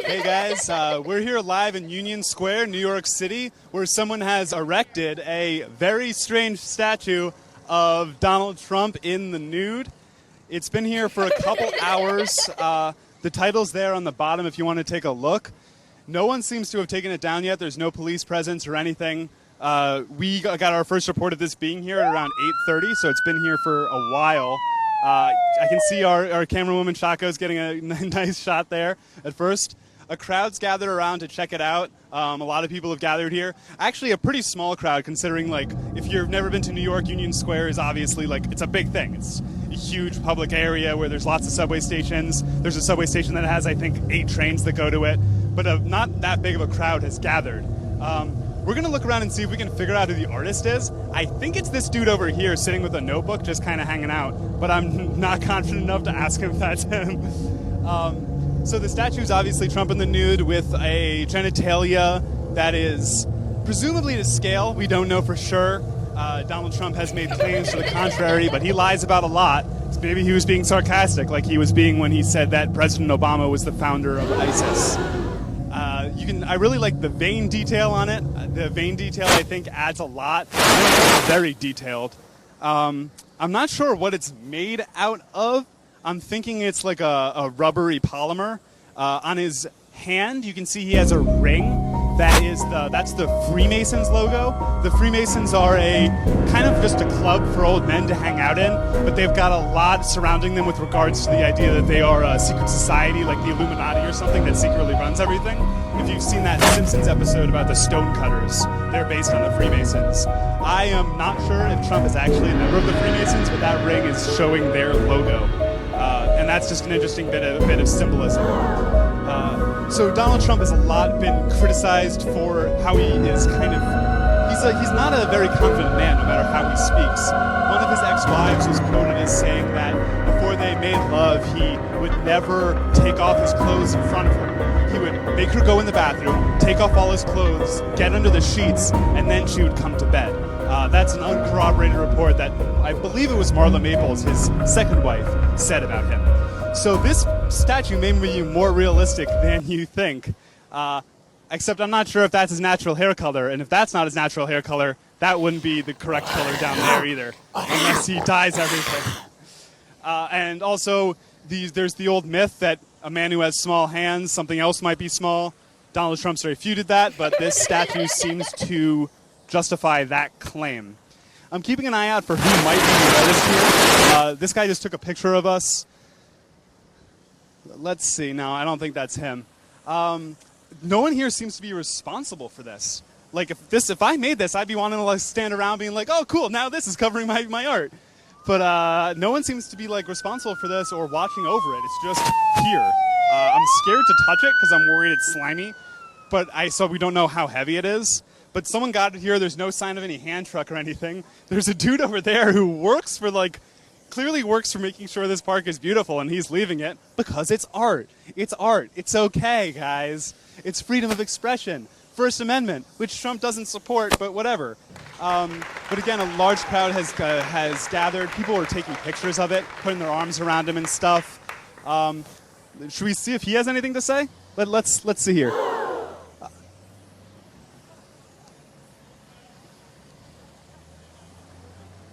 Hey guys, we're here live in Union Square, New York City, where someone has erected a very strange statue of Donald Trump in the nude. It's been here for a couple hours. The title's there on the bottom if you want to take a look. No one seems to have taken it down yet. There's no police presence or anything. We got our first report of this being here at around 8:30, so it's been here for a while. I can see our camerawoman Shaco's getting a nice shot there at first. A crowd's gathered around to check it out. A lot of people have gathered here. Actually, a pretty small crowd considering, like, if you've never been to New York, Union Square is obviously, like, it's a big thing. It's a huge public area where there's lots of subway stations. There's a subway station that has, I think, 8 trains that go to it. But not that big of a crowd has gathered. We're going to look around and see if we can figure out who the artist is. I think it's this dude over here sitting with a notebook just kind of hanging out. But I'm not confident enough to ask him if that's him. So the statue is obviously Trump in the nude with a genitalia that is presumably to scale. We don't know for sure. Donald Trump has made claims to the contrary, but he lies about a lot. So maybe he was being sarcastic, like he was being when he said that President Obama was the founder of ISIS. I really like the vein detail on it. The vein detail, I think, adds a lot. It's very detailed. I'm not sure what it's made out of. I'm thinking it's like a rubbery polymer. On his hand, you can see he has a ring. That's the Freemasons logo. The Freemasons are a kind of just a club for old men to hang out in, but they've got a lot surrounding them with regards to the idea that they are a secret society like the Illuminati or something that secretly runs everything. If you've seen that Simpsons episode about the Stonecutters, they're based on the Freemasons. I am not sure if Trump is actually a member of the Freemasons, but that ring is showing their logo. And that's just an interesting bit of symbolism. So Donald Trump has a lot been criticized for how he is he's not a very confident man, no matter how he speaks. One of his ex-wives was quoted as saying that before they made love, he would never take off his clothes in front of her. He would make her go in the bathroom, take off all his clothes, get under the sheets, and then she would come to bed. That's an uncorroborated report that I believe it was Marla Maples, his second wife, said about him. So this statue may be more realistic than you think, except I'm not sure if that's his natural hair color, and if that's not his natural hair color, that wouldn't be the correct color down there either, unless he dyes everything. And also, there's the old myth that a man who has small hands, something else might be small. Donald Trump's refuted that, but this statue seems to justify that claim. I'm keeping an eye out for who might be the artist here. This guy just took a picture of us. Let's see. No, I don't think that's him. No one here seems to be responsible for this. Like, if I made this, I'd be wanting to like stand around being like, oh, cool, now this is covering my art. But no one seems to be like responsible for this or watching over it. It's just here. I'm scared to touch it because I'm worried it's slimy. So we don't know how heavy it is. But someone got it here. There's no sign of any hand truck or anything. There's a dude over there who works for clearly works for making sure this park is beautiful, and he's leaving it because it's art. It's art. It's okay, guys. It's freedom of expression. First Amendment, which Trump doesn't support, but whatever. But again, a large crowd has gathered. People are taking pictures of it, putting their arms around him and stuff. Should we see if he has anything to say? Let's see here.